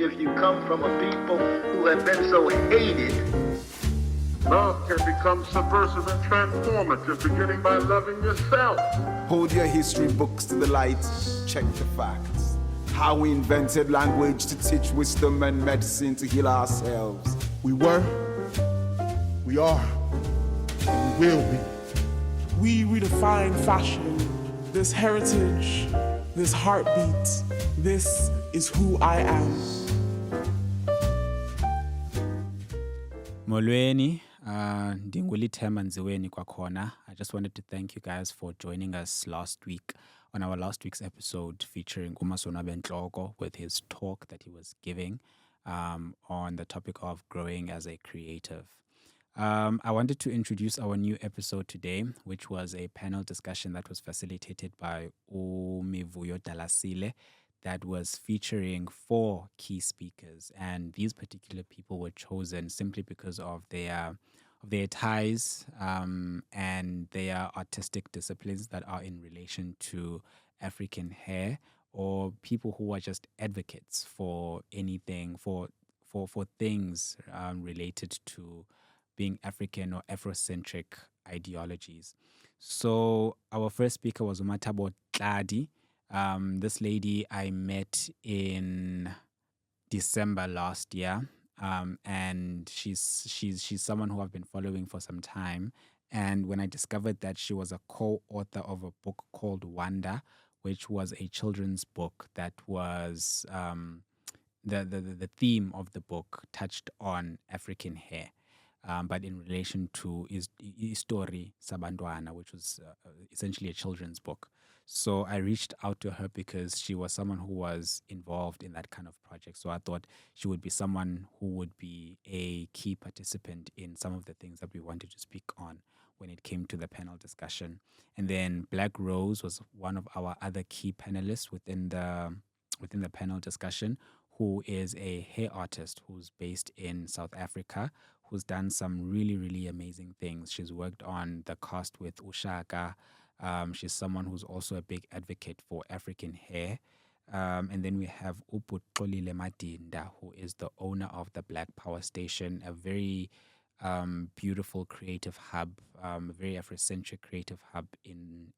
if you come from a people who have been so hated. Love can become subversive and transformative, beginning by loving yourself. Hold your history books to the light, check the facts. How we invented language to teach wisdom and medicine to heal ourselves. We were, we are, and we will be. We redefine fashion, this heritage, this heartbeat. This is who I am. Molweni, ndingulithemba nziweni kwakhona. I just wanted to thank you guys for joining us last week on our last week's episode featuring Umasonwabeni Ntloko with his talk that he was giving on the topic of growing as a creative. I wanted to introduce our new episode today, which was a panel discussion that was facilitated by Mivuyo Dalasile that was featuring 4 key speakers. And these particular people were chosen simply because of their ties and their artistic disciplines that are in relation to African hair, or people who are just advocates for anything, for things related to being African or Afrocentric ideologies. So our first speaker was Mathabo Tlali. This lady I met in December last year, and she's someone who I've been following for some time. And when I discovered that she was a co-author of a book called Wanda, which was a children's book that was the theme of the book touched on African hair. But in relation to History Sabantwana, which was essentially a children's book. So I reached out to her because she was someone who was involved in that kind of project. So I thought she would be someone who would be a key participant in some of the things that we wanted to speak on when it came to the panel discussion. And then BlackRose was one of our other key panelists within the panel discussion, who is a hair artist who's based in South Africa, who's done some really, really amazing things. She's worked on the cast with Ushaka. She's someone who's also a big advocate for African hair. And then we have Xolile Madinda, who is the owner of the Black Power Station, a very beautiful creative hub, a very Afrocentric creative hub in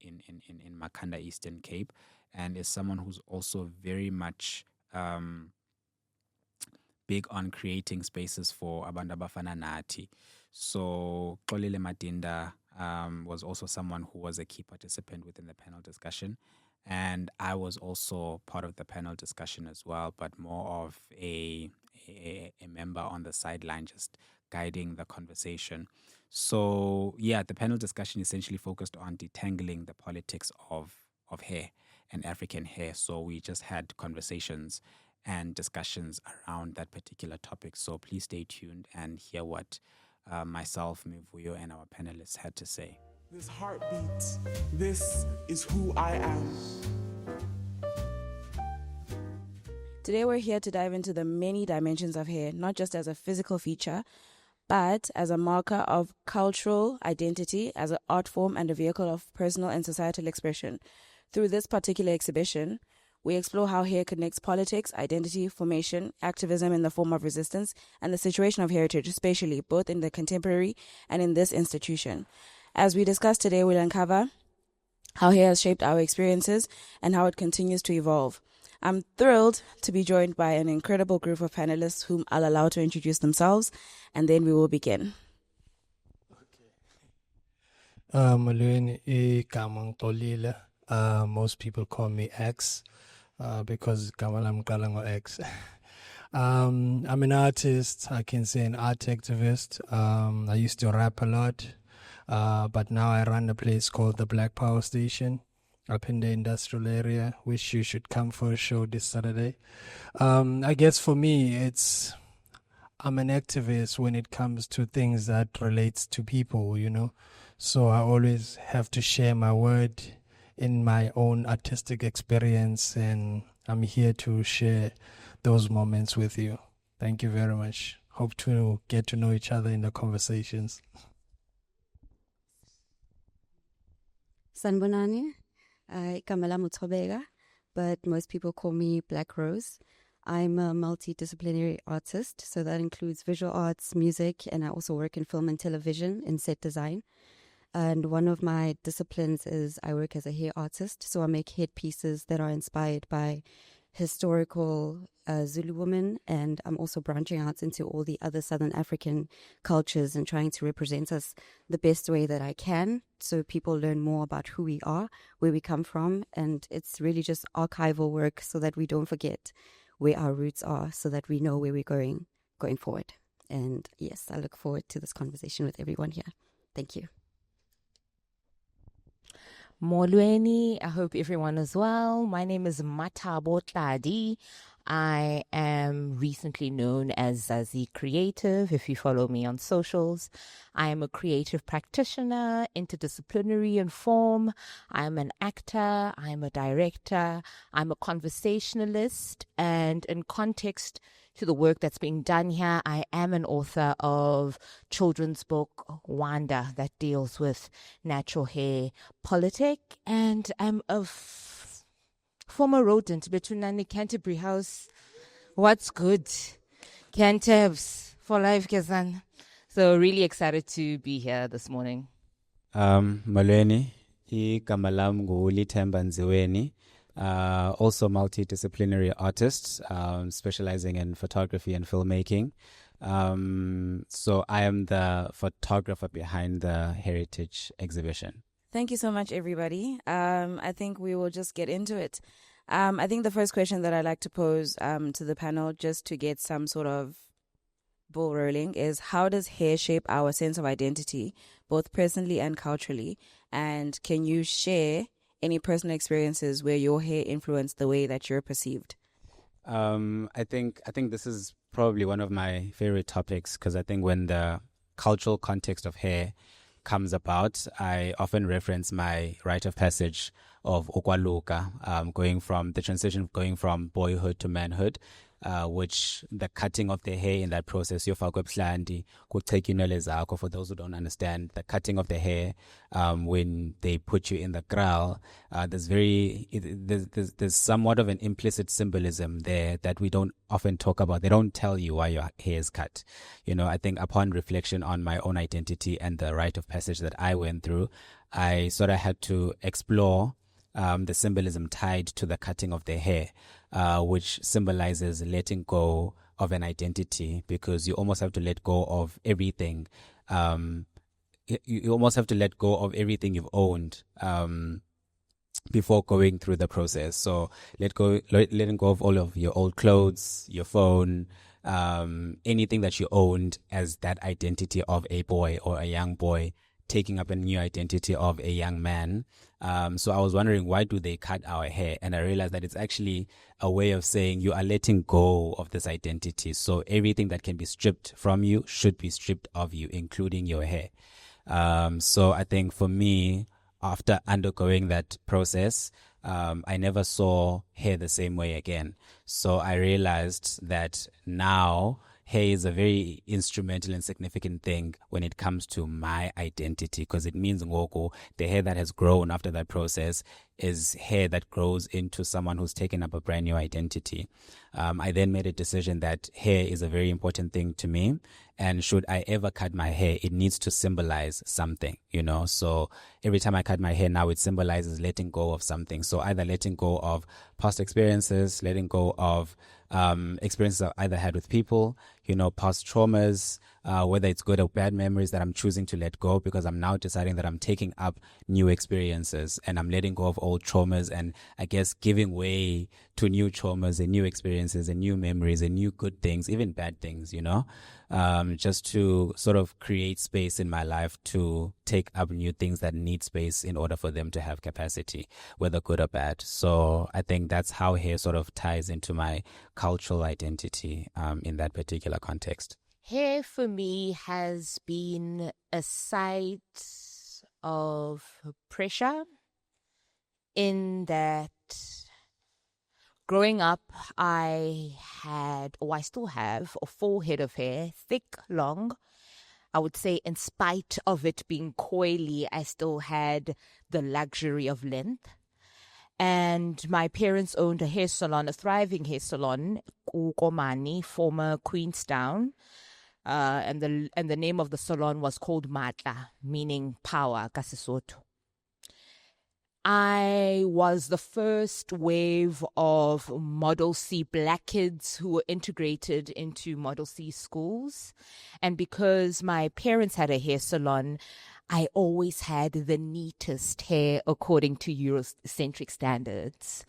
Makhanda, Eastern Cape, and is someone who's also very much big on creating spaces for abantu abafana nathi. So Xolile Madinda was also someone who was a key participant within the panel discussion. And I was also part of the panel discussion as well, but more of a member on the sideline, just guiding the conversation. So yeah, the panel discussion essentially focused on detangling the politics of hair and African hair. So we just had conversations and discussions around that particular topic. So please stay tuned and hear what myself, Mivuyo, and our panelists had to say. This heartbeat, this is who I am. Today we're here to dive into the many dimensions of hair, not just as a physical feature, but as a marker of cultural identity, as an art form and a vehicle of personal and societal expression. Through this particular exhibition, we explore how hair connects politics, identity, formation, activism in the form of resistance, and the situation of heritage, spatially, both in the contemporary and in this institution. As we discuss today, we'll uncover how hair has shaped our experiences and how it continues to evolve. I'm thrilled to be joined by an incredible group of panelists whom I'll allow to introduce themselves, and then we will begin. Molweni igama Xolile. Most people call me X. Because Kamalam Kalango X. I'm an artist, I can say an art activist. I used to rap a lot, but now I run a place called the Black Power Station up in the industrial area, which you should come for a show this Saturday. I guess for me, I'm an activist when it comes to things that relates to people, you know. So I always have to share my word in my own artistic experience, and I'm here to share those moments with you. Thank you very much. Hope to get to know each other in the conversations. Sanbonani, Kamala Mutobega, but most people call me BlackRose. I'm a multidisciplinary artist, so that includes visual arts, music, and I also work in film and television in set design. And one of my disciplines is I work as a hair artist, so I make headpieces that are inspired by historical Zulu women, and I'm also branching out into all the other Southern African cultures and trying to represent us the best way that I can, so people learn more about who we are, where we come from, and it's really just archival work so that we don't forget where our roots are, so that we know where we're going forward. And yes, I look forward to this conversation with everyone here. Thank you. Molweni, I hope everyone is well. My name is Mathabo Tlali. I am recently known as Zazie Creative, if you follow me on socials. I am a creative practitioner, interdisciplinary in form. I'm an actor, I'm a director, I'm a conversationalist, and in context to the work that's being done here, I am an author of children's book Wanda that deals with natural hair politic, and I'm a former rodent between Nani Canterbury House. What's good? Cantabs for life, Kazan. So really excited to be here this morning. Molweni, igama lam nguLithemba Nziweni. Also multidisciplinary artist, specializing in photography and filmmaking. So I am the photographer behind the Heritage exhibition. Thank you so much, everybody. I think we will just get into it. I think the first question that I'd like to pose to the panel, just to get some sort of ball rolling, is how does hair shape our sense of identity, both personally and culturally? And can you share any personal experiences where your hair influenced the way that you're perceived? I think this is probably one of my favorite topics, because I think when the cultural context of hair comes about, I often reference my rite of passage of ukwaluka, going from the transition, going from boyhood to manhood, which the cutting of the hair in that process, for those who don't understand, the cutting of the hair, when they put you in the kraal, there's somewhat of an implicit symbolism there that we don't often talk about. They don't tell you why your hair is cut. I think upon reflection on my own identity and the rite of passage that I went through, I sort of had to explore the symbolism tied to the cutting of the hair, which symbolizes letting go of an identity, because you almost have to let go of everything. You almost have to let go of everything you've owned before going through the process. So letting go of all of your old clothes, your phone, anything that you owned as that identity of a boy or a young boy, taking up a new identity of a young man. So I was wondering, why do they cut our hair? And I realized that it's actually a way of saying you are letting go of this identity. So everything that can be stripped from you should be stripped of you, including your hair. So I think for me, after undergoing that process, I never saw hair the same way again. So I realized that now hair is a very instrumental and significant thing when it comes to my identity, because it means ngoko, the hair that has grown after that process is hair that grows into someone who's taken up a brand new identity. I then made a decision that hair is a very important thing to me, and should I ever cut my hair, it needs to symbolize something, So every time I cut my hair now, it symbolizes letting go of something. So either letting go of past experiences, letting go of experiences I've either had with people, past traumas, whether it's good or bad memories that I'm choosing to let go, because I'm now deciding that I'm taking up new experiences and I'm letting go of old traumas, and I guess giving way to new traumas and new experiences and new memories and new good things, even bad things, just to sort of create space in my life to take up new things that need space in order for them to have capacity, whether good or bad. So I think that's how hair sort of ties into my cultural identity in that particular context. Hair for me has been a site of pressure, in that growing up, I still have a full head of hair, thick, long. I would say in spite of it being coily, I still had the luxury of length. And my parents owned a hair salon, a thriving hair salon, Komani, former Queenstown. And the name of the salon was called Matla, meaning power, ka Sesotho. I was the first wave of Model C black kids who were integrated into Model C schools. And because my parents had a hair salon, I always had the neatest hair according to Eurocentric standards.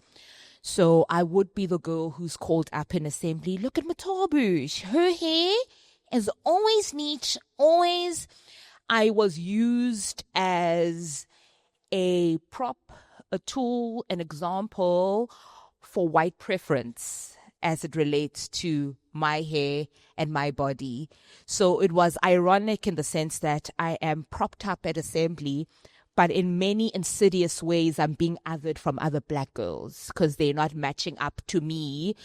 So I would be the girl who's called up in assembly. Look at Mathabo. Her hair is always neat, always. I was used as a prop, a tool, an example for white preference as it relates to my hair and my body. So it was ironic in the sense that I am propped up at assembly, but in many insidious ways, I'm being othered from other black girls because they're not matching up to me.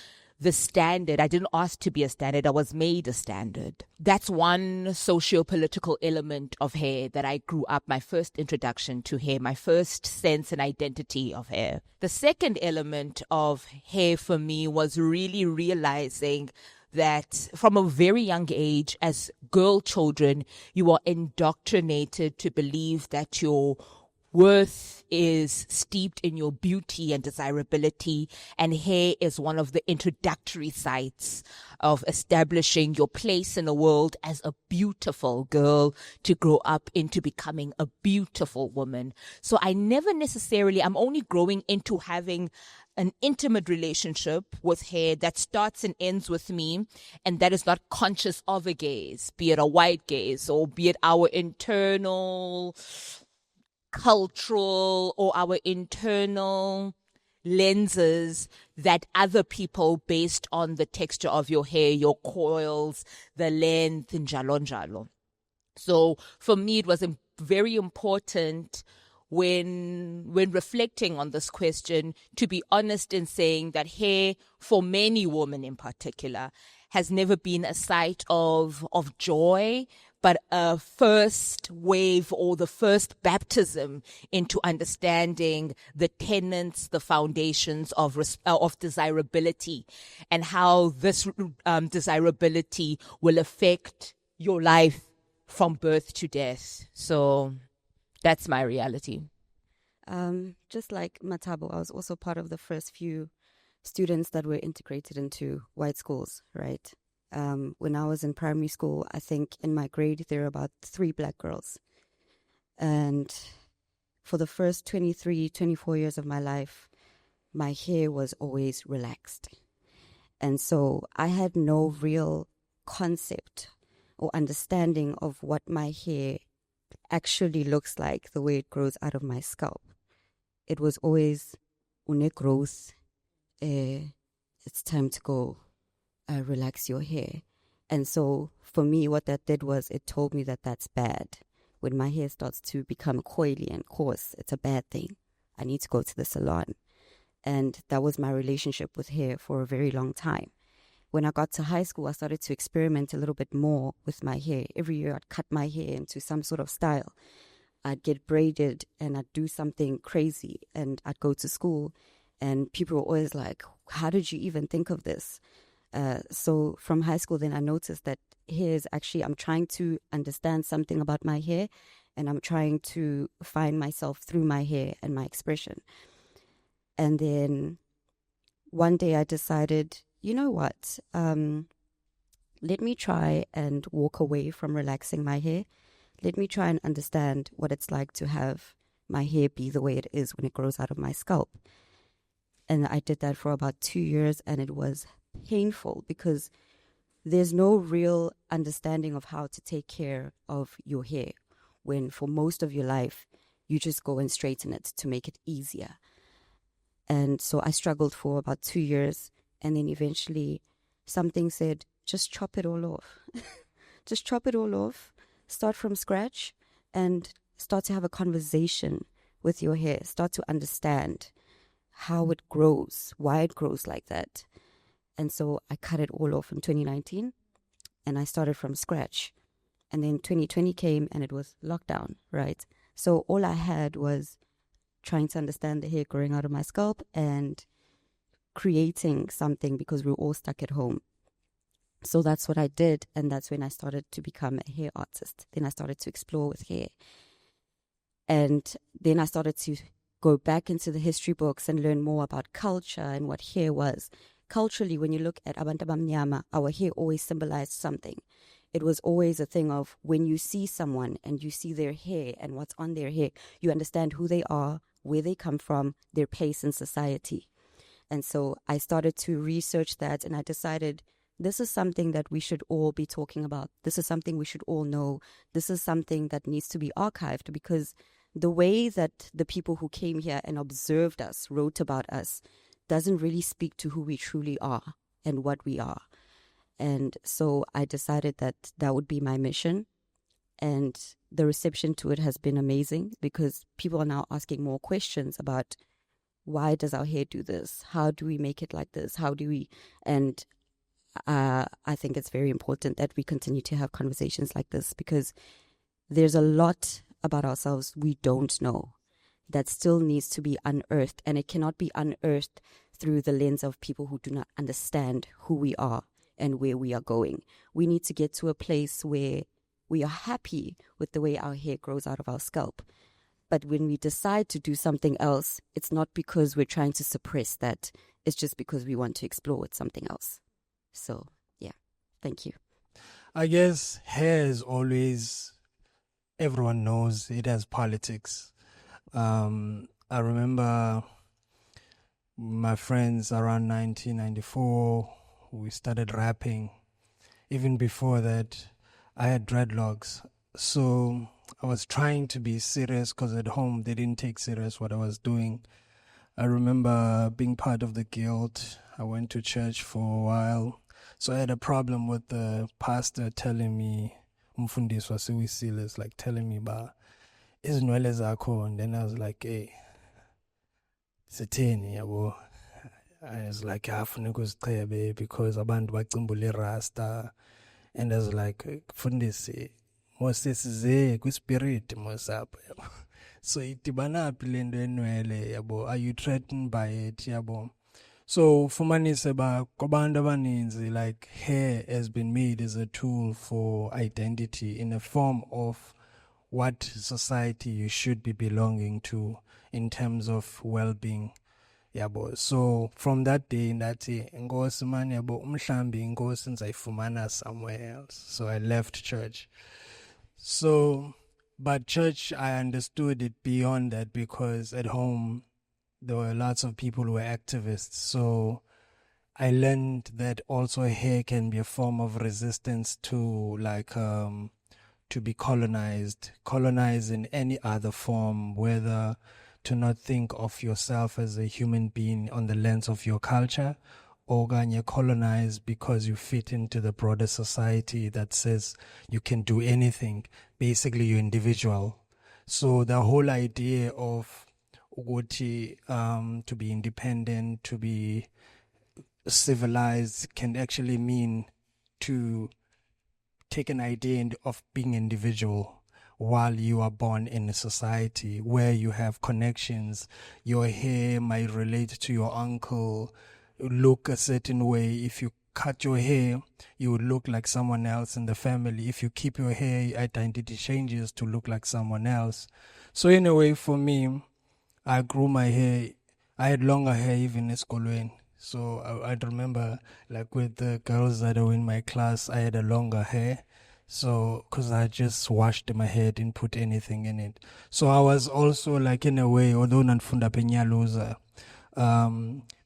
The standard, I didn't ask to be a standard, I was made a standard. That's one socio-political element of hair that I grew up, my first introduction to hair, my first sense and identity of hair. The second element of hair for me was really realizing that from a very young age, as girl children, you are indoctrinated to believe that your worth is steeped in your beauty and desirability, and hair is one of the introductory sites of establishing your place in the world as a beautiful girl to grow up into becoming a beautiful woman. So I'm only growing into having an intimate relationship with hair that starts and ends with me, and that is not conscious of a gaze, be it a white gaze or be it our internal cultural or our internal lenses that other people, based on the texture of your hair, your coils, the length, njalo njalo. So for me, it was very important when reflecting on this question to be honest in saying that hair, for many women in particular, has never been a site of joy, but a first wave or the first baptism into understanding the tenets, the foundations of desirability, and how this desirability will affect your life from birth to death. So that's my reality. Just like Mathabo, I was also part of the first few students that were integrated into white schools, right? When I was in primary school, I think in my grade, there were about 3 black girls. And for the first 23, 24 years of my life, my hair was always relaxed. And so I had no real concept or understanding of what my hair actually looks like, the way it grows out of my scalp. It was always, une growth, it's time to go relax your hair. And so for me, what that did was it told me that that's bad. When my hair starts to become coily and coarse, it's a bad thing. I need to go to the salon. And that was my relationship with hair for a very long time. When I got to high school, I started to experiment a little bit more with my hair. Every year I'd cut my hair into some sort of style. I'd get braided and I'd do something crazy, and I'd go to school and people were always like, how did you even think of this? So from high school, then I noticed that hair is actually, I'm trying to understand something about my hair, and I'm trying to find myself through my hair and my expression. And then one day I decided, you know what, let me try and walk away from relaxing my hair. Let me try and understand what it's like to have my hair be the way it is when it grows out of my scalp. And I did that for about 2 years, and it was painful because there's no real understanding of how to take care of your hair when for most of your life you just go and straighten it to make it easier. And so I struggled for about 2 years, and then eventually something said, just chop it all off. Just chop it all off, start from scratch, and start to have a conversation with your hair. Start to understand how it grows, why it grows like that. And so I cut it all off in 2019, and I started from scratch. And then 2020 came, and it was lockdown, right? So all I had was trying to understand the hair growing out of my scalp and creating something because we were all stuck at home. So that's what I did, and that's when I started to become a hair artist. Then I started to explore with hair. And then I started to go back into the history books and learn more about culture and what hair was. Culturally, when you look at Abantu Abamnyama, our hair always symbolized something. It was always a thing of when you see someone and you see their hair and what's on their hair, you understand who they are, where they come from, their place in society. And so I started to research that, and I decided this is something that we should all be talking about. This is something we should all know. This is something that needs to be archived, because the way that the people who came here and observed us, wrote about us, doesn't really speak to who we truly are and what we are. And so I decided that that would be my mission. And the reception to it has been amazing, because people are now asking more questions about why does our hair do this? How do we make it like this? How do we? And I think it's very important that we continue to have conversations like this, because there's a lot about ourselves we don't know that still needs to be unearthed, and it cannot be unearthed through the lens of people who do not understand who we are and where we are going. We need to get to a place where we are happy with the way our hair grows out of our scalp. But when we decide to do something else, it's not because we're trying to suppress that. It's just because we want to explore with something else. So, yeah, thank you. I guess hair is always, everyone knows it has politics. I remember my friends around 1994, we started rapping. Even before that, I had dreadlocks. So I was trying to be serious, because at home they didn't take serious what I was doing. I remember being part of the guild. I went to church for a while. So I had a problem with the pastor telling me, umfundisi wasiwisile is like telling me about izinwele zakho, and then I was like, hey, sitheni yabo. I was like, afuna ukuzichebe because abantu bacimbule rasta, and I was like, fundisi mosesize kwispirit mosapho yabo. So itibana pilendo enwele yabo, are you threatened by it yabo? So fumanise ba kwabantu abaninzi, like hair has been made as a tool for identity in a form of what society you should be belonging to in terms of well-being. Yabo. So from that day, ndathi inkosi man yabo, umhlambi inkosi nzayifumana somewhere else. So I left church. So, but church, I understood it beyond that, because at home there were lots of people who were activists. So I learned that also hair can be a form of resistance to, like, to be colonized in any other form, whether to not think of yourself as a human being on the lens of your culture, or you're colonized because you fit into the broader society that says you can do anything. Basically, you're individual. So the whole idea of to be independent, to be civilized, can actually mean to take an idea of being individual while you are born in a society where you have connections. Your hair might relate to your uncle, look a certain way. If you cut your hair, you would look like someone else in the family. If you keep your hair, identity changes to look like someone else. So in a way, for me, I grew my hair. I had longer hair even in school. So I remember, like, with the girls that were in my class, I had a longer hair. So, because I just washed my hair, didn't put anything in it. So I was also, like, in a way, although nanfunda penyaluza,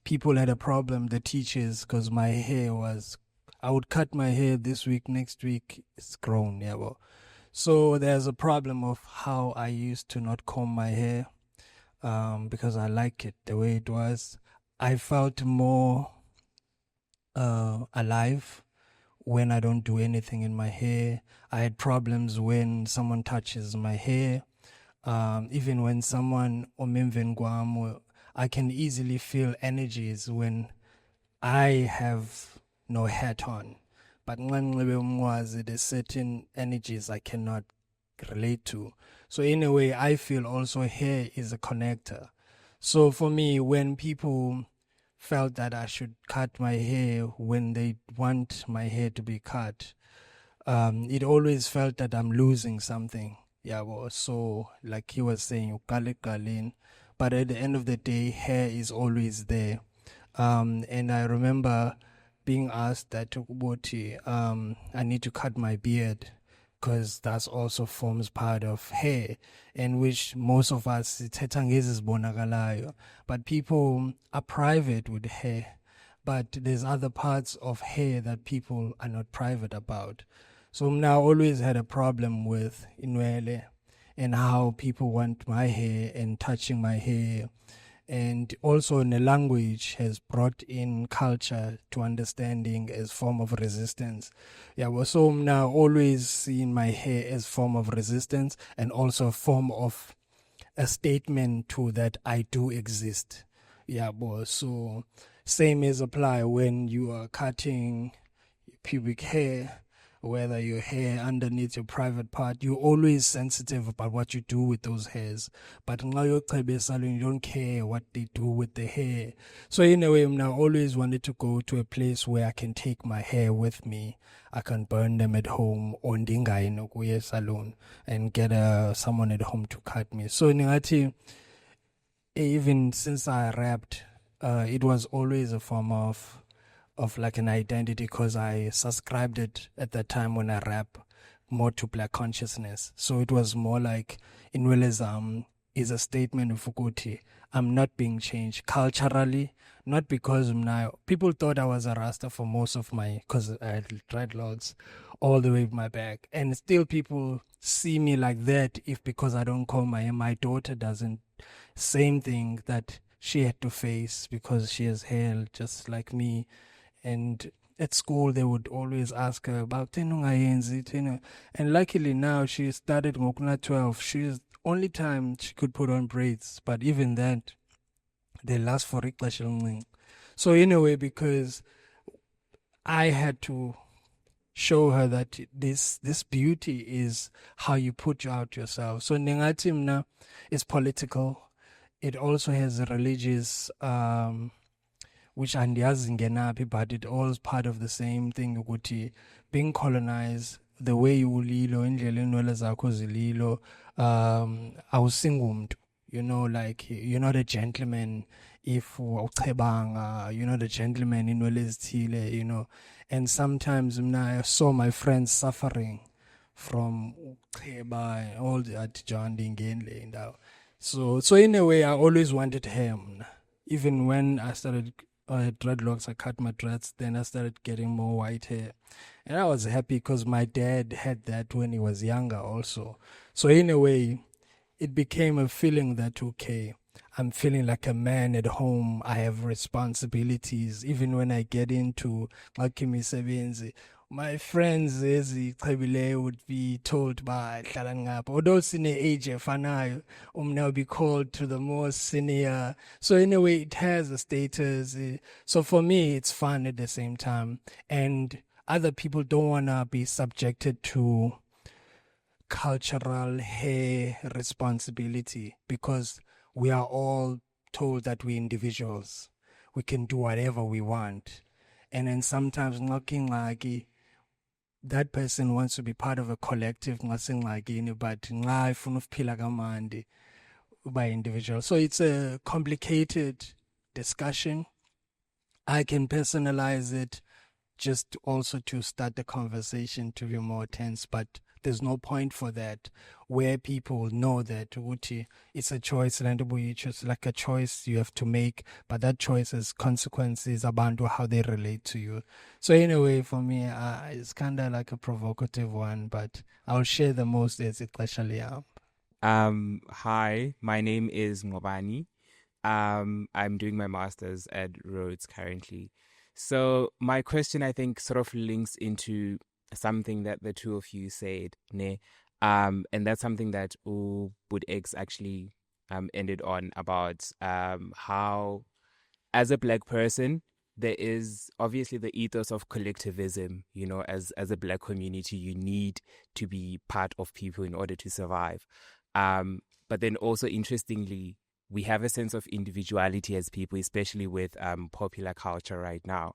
people had a problem, the teachers, because my hair was, I would cut my hair this week, next week it's grown. Yeah, well. So there's a problem of how I used to not comb my hair, because I like it the way it was. I felt more alive when I don't do anything in my hair. I had problems when someone touches my hair. Even when someone, I can easily feel energies when I have no hat on. But there's certain energies I cannot relate to. So in a way, I feel also hair is a connector. So for me, when people felt that I should cut my hair when they want my hair to be cut. It always felt that I'm losing something. Yeah, well, so like he was saying, but at the end of the day, hair is always there. And I remember being asked that I need to cut my beard because that also forms part of hair, and which most of us is bonagalayo. But people are private with hair, but there's other parts of hair that people are not private about. So now I always had a problem with inwele and how people want my hair and touching my hair. And also in the language has brought in culture to understanding as form of resistance. Yeah, well, so now always seeing my hair as form of resistance and also a form of a statement to that I do exist. Yeah, well, so same is apply when you are cutting pubic hair, whether your hair underneath your private part, you're always sensitive about what you do with those hairs. But now you don't care what they do with the hair. So in a way, I always wanted to go to a place where I can take my hair with me. I can burn them at home or ndinga salon and get someone at home to cut me. So even since I rapped, it was always a form of like an identity because I subscribed it at that time when I rap more to black consciousness. So it was more like Inwelism is a statement of Fukuti. I'm not being changed culturally, not because now people thought I was a Rasta for most of because I had dreadlocks all the way with my back. And still people see me like that because I don't call my daughter doesn't. Same thing that she had to face because she has hair just like me. And at school, they would always ask her about and luckily now she started Ngokuna 12. She's only time she could put on braids, but even that, they last for Riklashilming. So in a way, because I had to show her that this beauty is how you put out yourself. So Nengatimna is political. It also has a religious which andiyazi ngenapi, but it all is part of the same thing ukuthi being colonized, the way ulilo indlela inwele zakho zililo, awusingumuntu, like you're not a gentleman if uchebanga, you're not a gentleman inwele zithile, and sometimes I saw my friends suffering from ucheba and all that jandi ngenle indawo. So in a way I always wanted him. Even when I started dreadlocks, I cut my dreads, then I started getting more white hair. And I was happy because my dad had that when he was younger also. So in a way, it became a feeling that, okay, I'm feeling like a man at home. I have responsibilities. Even when I get into my friends would be told by although senior age now be called to the more senior. So in a way it has a status. So for me it's fun at the same time. And other people don't wanna be subjected to cultural hair responsibility because we are all told that we're individuals. We can do whatever we want. And then sometimes looking like that person wants to be part of a collective, nothing like but by individual. So it's a complicated discussion. I can personalize it just also to start the conversation to be more tense, but there's no point for that where people know that it's a choice, it's like a choice you have to make, but that choice has consequences about how they relate to you. So in a way, for me, it's kind of like a provocative one, but I'll share the most as it actually am. Hi, my name is Ngobani. I'm doing my master's at Rhodes currently. So my question, I think, sort of links into something that the two of you said, and that's something that Bud X actually ended on about how, as a black person, there is obviously the ethos of collectivism. As a black community, you need to be part of people in order to survive. But then also, interestingly, we have a sense of individuality as people, especially with popular culture right now.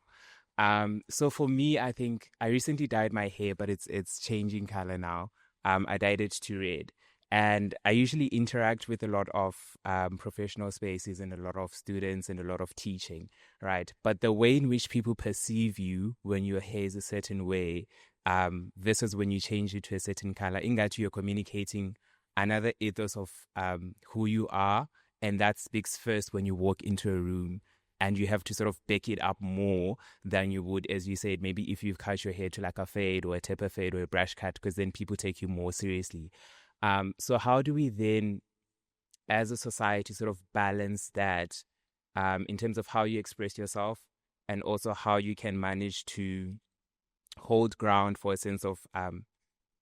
So for me, I think I recently dyed my hair, but it's changing color now. I dyed it to red. And I usually interact with a lot of professional spaces and a lot of students and a lot of teaching, right? But the way in which people perceive you when your hair is a certain way versus when you change it to a certain color, in that you're communicating another ethos of who you are. And that speaks first when you walk into a room, and you have to sort of back it up more than you would, as you said, maybe if you've cut your hair to like a fade or a taper fade or a brush cut, because then people take you more seriously. So how do we then, as a society, sort of balance that in terms of how you express yourself and also how you can manage to hold ground for a sense of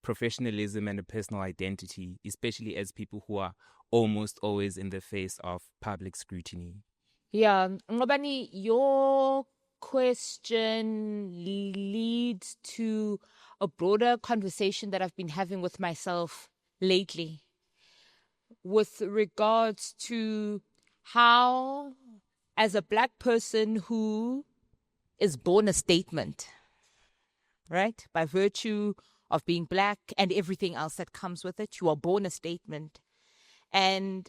professionalism and a personal identity, especially as people who are almost always in the face of public scrutiny? Yeah, Ngobani, your question leads to a broader conversation that I've been having with myself lately with regards to how, as a Black person who is born a statement, right, by virtue of being Black and everything else that comes with it, you are born a statement. And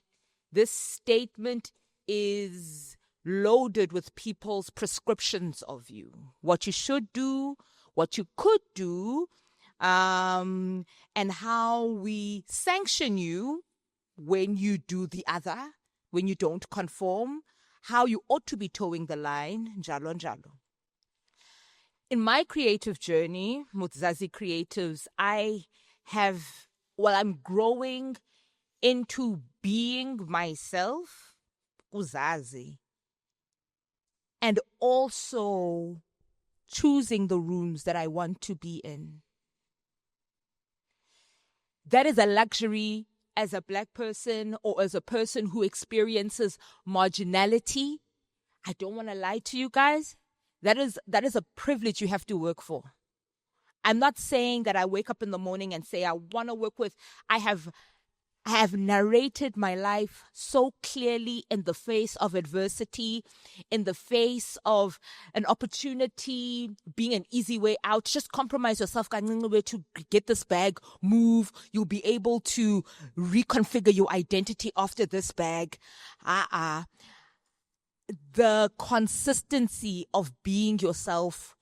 this statement is loaded with people's prescriptions of you, what you should do, what you could do, and how we sanction you when you do the other, when you don't conform, how you ought to be towing the line, njalo njalo. In my creative journey, Mutzazi Creatives, I'm growing into being myself, Uzazi, and also choosing the rooms that I want to be in. That is a luxury as a Black person or as a person who experiences marginality. I don't want to lie to you guys. That is a privilege you have to work for. I'm not saying that I wake up in the morning and say I want to work with. I have narrated my life so clearly in the face of adversity, in the face of an opportunity being an easy way out. Just compromise yourself to get this bag, move. You'll be able to reconfigure your identity after this bag. The consistency of being yourself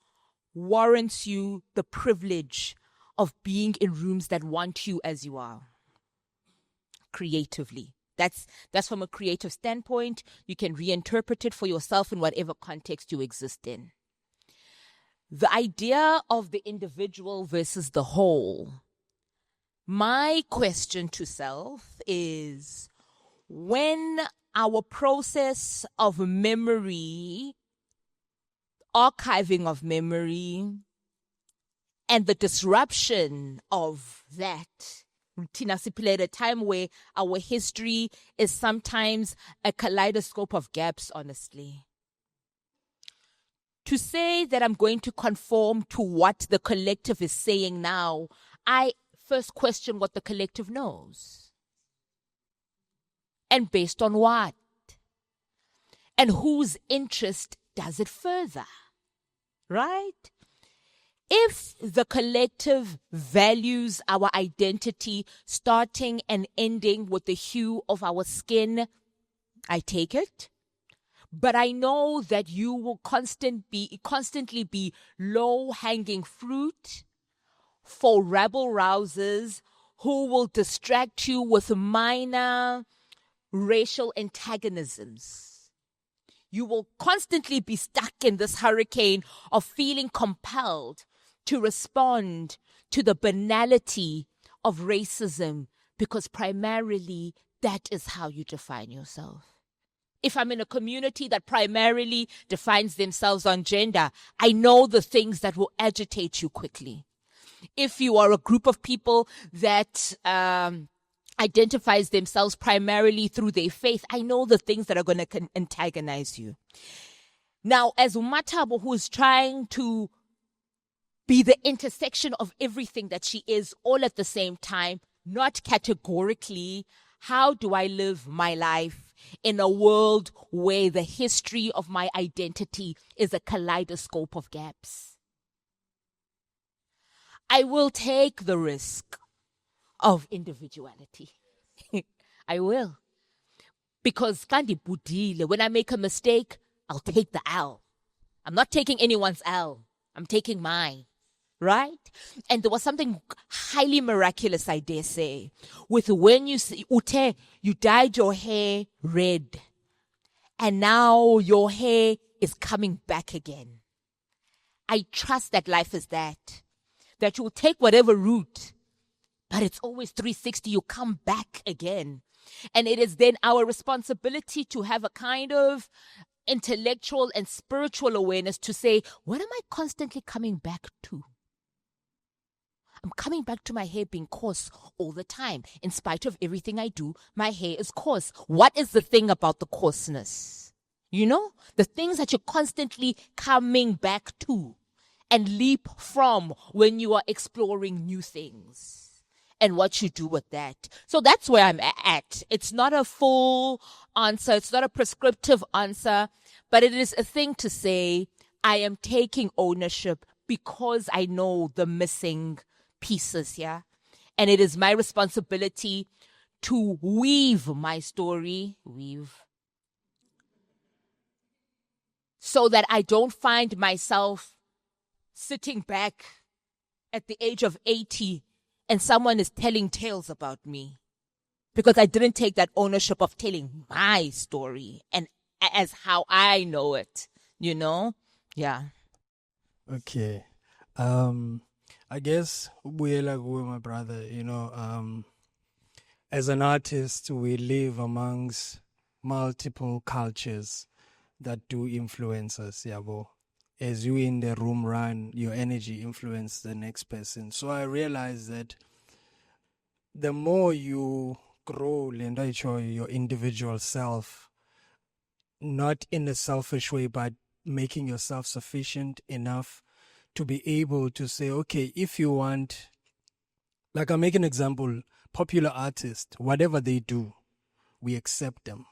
warrants you the privilege of being in rooms that want you as you are. Creatively. That's from a creative standpoint. You can reinterpret it for yourself in whatever context you exist in. The idea of the individual versus the whole. My question to self is, when our process of memory, archiving of memory, and the disruption of that, Tina Sipile, at a time where our history is sometimes a kaleidoscope of gaps, honestly. To say that I'm going to conform to what the collective is saying now, I first question what the collective knows. And based on what? And whose interest does it further? Right? If the collective values our identity starting and ending with the hue of our skin, I take it. But I know that you will constantly be low-hanging fruit for rabble-rousers who will distract you with minor racial antagonisms. You will constantly be stuck in this hurricane of feeling compelled to respond to the banality of racism, because primarily that is how you define yourself. If I'm in a community that primarily defines themselves on gender, I know the things that will agitate you quickly. If you are a group of people that identifies themselves primarily through their faith, I know the things that are going to antagonize you. Now, as Mathabo, who is trying to be the intersection of everything that she is all at the same time, not categorically, how do I live my life in a world where the history of my identity is a kaleidoscope of gaps. I will take the risk of individuality. I will. Because when I make a mistake, I'll take the L. I'm not taking anyone's L. I'm taking mine. Right? And there was something highly miraculous, I dare say, with when you see, you dyed your hair red. And now your hair is coming back again. I trust that life is that you will take whatever route, but it's always 360. You come back again. And it is then our responsibility to have a kind of intellectual and spiritual awareness to say, what am I constantly coming back to? I'm coming back to my hair being coarse all the time. In spite of everything I do, my hair is coarse. What is the thing about the coarseness? You know, the things that you're constantly coming back to and leap from when you are exploring new things and what you do with that. So that's where I'm at. It's not a full answer. It's not a prescriptive answer, but it is a thing to say, I am taking ownership because I know the missing pieces, yeah? And it is my responsibility to weave my story, so that I don't find myself sitting back at the age of 80 and someone is telling tales about me. Because I didn't take that ownership of telling my story and as how I know it, you know? Yeah. Okay. I guess my brother, as an artist, we live amongst multiple cultures that do influence us, yabo. As you in the room run, your energy influence the next person. So I realized that the more you grow, your individual self, not in a selfish way, but making yourself sufficient enough to be able to say, okay, if you want, like I'll make an example, popular artists, whatever they do, we accept them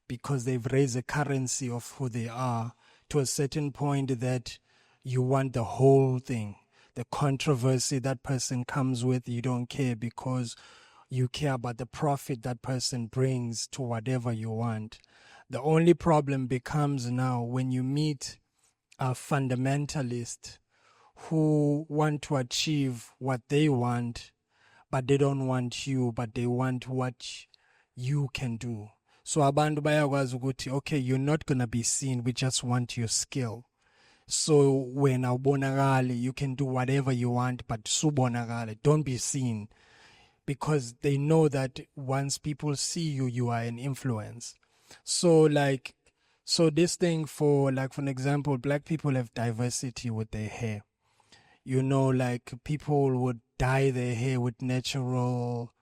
because they've raised a currency of who they are to a certain point that you want the whole thing. The controversy that person comes with, you don't care because you care about the profit that person brings to whatever you want. The only problem becomes now when you meet a fundamentalist who want to achieve what they want, but they don't want you, but they want what you can do. So abantu bayakwazi ukuthi, okay, you're not going to be seen, we just want your skill. So when awubonakali, you can do whatever you want, but subonakali, don't be seen. Because they know that once people see you, you are an influence. So this thing for an example, black people have diversity with their hair. People would dye their hair with natural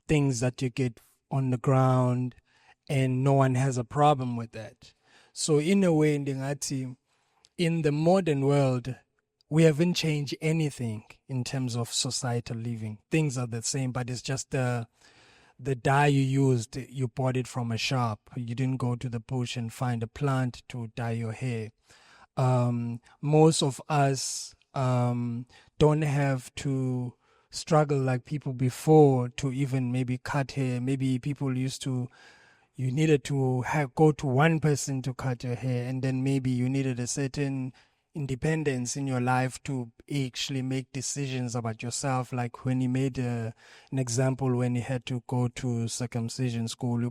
things that you get on the ground, and no one has a problem with that. So in a way, in the modern world, we haven't changed anything in terms of societal living. Things are the same, but it's just the dye you used, you bought it from a shop. You didn't go to the bush and find a plant to dye your hair. Most of us don't have to struggle like people before to even maybe cut hair. Maybe people used to, you needed to go to one person to cut your hair, and then maybe you needed a certain independence in your life to actually make decisions about yourself. Like when he made an example when he had to go to circumcision school, there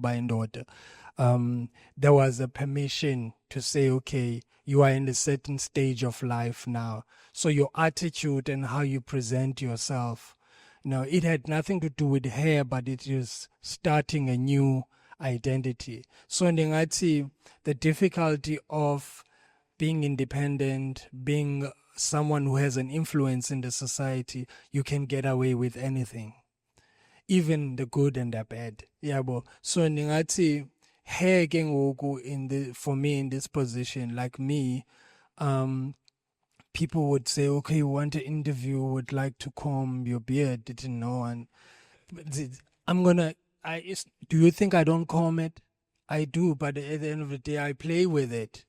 was a permission to say, okay, you are in a certain stage of life now. So your attitude and how you present yourself, it had nothing to do with hair, but it is starting a new identity. So the difficulty of being independent, being someone who has an influence in the society, you can get away with anything, even the good and the bad. So hair for me in this position, like me, people would say, okay, you want an interview, would like to comb your beard, didn't know, and do you think I don't comb it? I do, but at the end of the day, I play with it.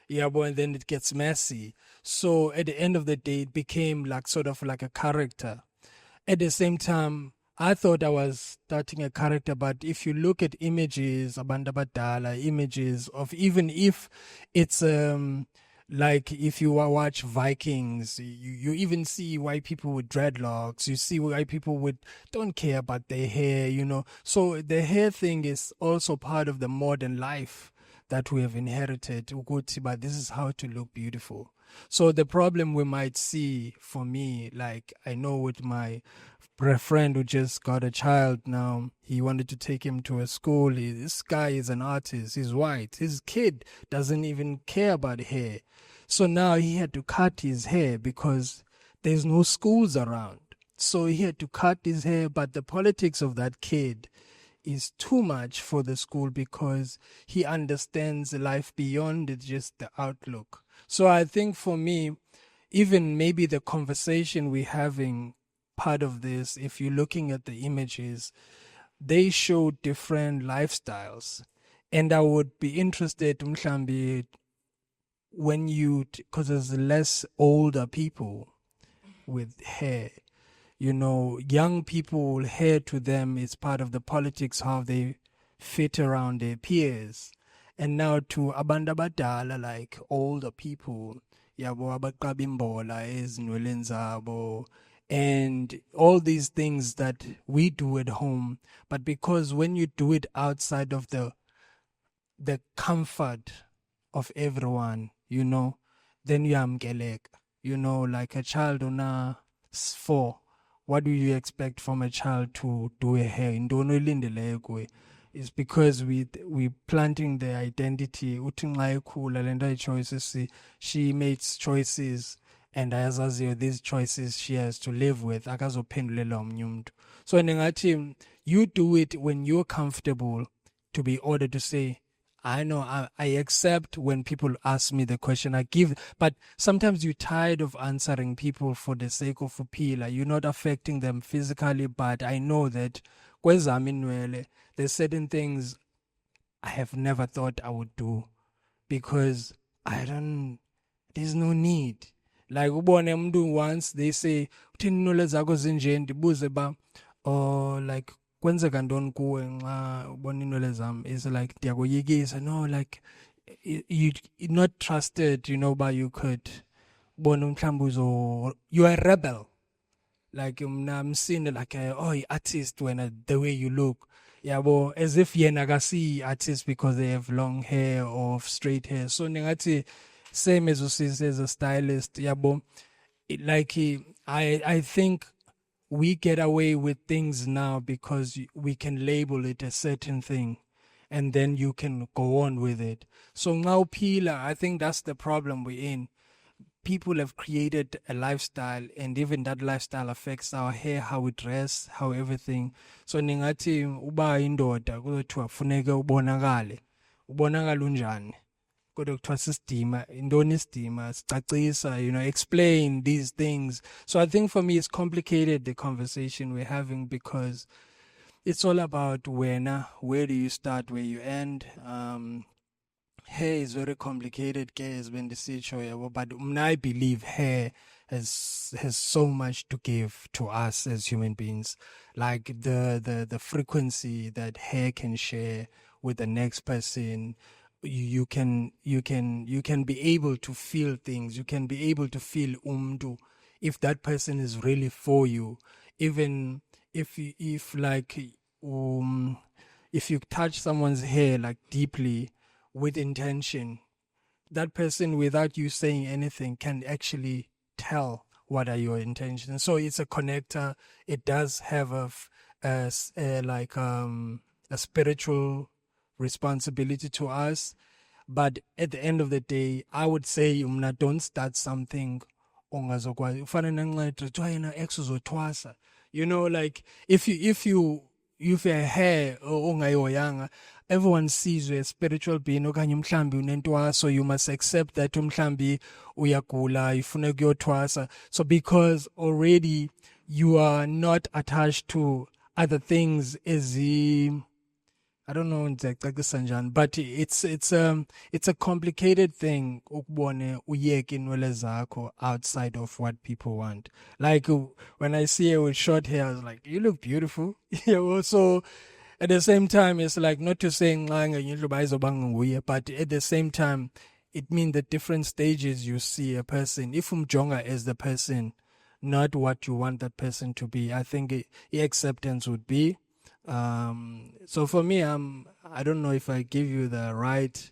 Yeah, but then it gets messy. So at the end of the day, it became like sort of like a character. At the same time, I thought I was starting a character, but if you look at images, abantu abadala, images of, even if it's like if you watch Vikings, you even see white people with dreadlocks. You see white people with don't care about their hair, you know. So the hair thing is also part of the modern life that we have inherited. Ukuthi, but this is how to look beautiful. So the problem we might see for me, like I know with my friend who just got a child now, he wanted to take him to a school. This guy is an artist. He's white. His kid doesn't even care about hair. So now he had to cut his hair because there's no schools around. So he had to cut his hair, but the politics of that kid is too much for the school because he understands life beyond just the outlook. So I think for me, even maybe the conversation we're having, part of this, if you're looking at the images, they show different lifestyles. And I would be interested, mhlambi, when because there's less older people with hair. You know, young people, hair to them is part of the politics, how they fit around their peers. And now to abantu abadala, like older people, yabo abaqabimbola ezinweleni zabo, and all these things that we do at home. But because when you do it outside of the comfort of everyone, you know, then you amkeleka. You know, like a child on 4. What do you expect from a child to do a hair? It's because we planting the identity. Choices. She makes choices, and as these choices she has to live with. So you do it when you're comfortable to be ordered to say, I know, I accept when people ask me the question, I give, but sometimes you're tired of answering people for the sake of upila. You're not affecting them physically, but I know that there's certain things I have never thought I would do because there's no need. Like, once they say, or like, kwenzeka ntoni kuwe nxa ubona inwele zam, is like ndiyakoyikisa, no, like you're not trusted, you know, but you could bona mhlawumbe you're a rebel. Like I'm seeing like artist when the way you look, yabo, as if yena akasi artist because they have long hair or straight hair. So ningathi same as a stylist, yabo, like I think we get away with things now because we can label it a certain thing and then you can go on with it. So now Pila, I think that's the problem we're in. People have created a lifestyle, and even that lifestyle affects our hair, how we dress, how everything. So ningathi uba indoda kuthiwa funeka ubonakale unjani. You know, explain these things. So I think for me it's complicated, the conversation we're having, because it's all about where do you start, where you end. Hair is very complicated, but I believe hair has so much to give to us as human beings, like the frequency that hair can share with the next person. You can be able to feel things. You can be able to feel if that person is really for you. Even if you touch someone's hair like deeply with intention, that person without you saying anything can actually tell what are your intentions. So it's a connector. It does have a spiritual responsibility to us, but at the end of the day, I would say don't start something ongazokwazi. You know, like if you hair ongayoyanga, everyone sees you as spiritual being, okanye mhlambi unentwaso, so you must accept that mhlambi uyagula ifuna ukuyotwasa. So because already you are not attached to other things is I don't know exactly Sanjan, but it's a complicated thing ukubone uyeke inwele zakho outside of what people want. Like when I see her with short hair, I was like, you look beautiful. So at the same time, it's like not to say but at the same time, it means the different stages you see a person. If umjonga as the person, not what you want that person to be, I think acceptance would be. So for me, I don't know if I give you the right